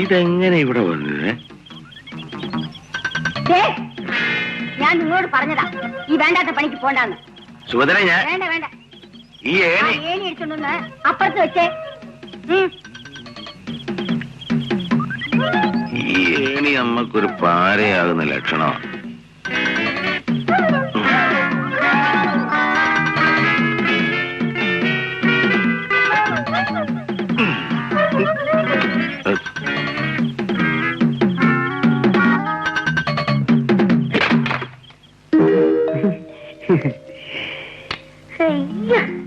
ഇതെങ്ങനെ ഇവിടെ വന്നത്? ഞാൻ നിങ്ങളോട് പറഞ്ഞതാ ഈ വേണ്ടാത്ത പണിക്ക് പോണ്ടാന്ന്. സുഭദ്ര, ഞാൻ വേണ്ട വേണ്ട, ഈ ഏണി എടുത്തോണ്ടൊന്ന് അപ്പുറത്ത് വെച്ചേ. ഈ ഏണി നമ്മക്കൊരു പാരയാകുന്ന ലക്ഷണോ? Hey.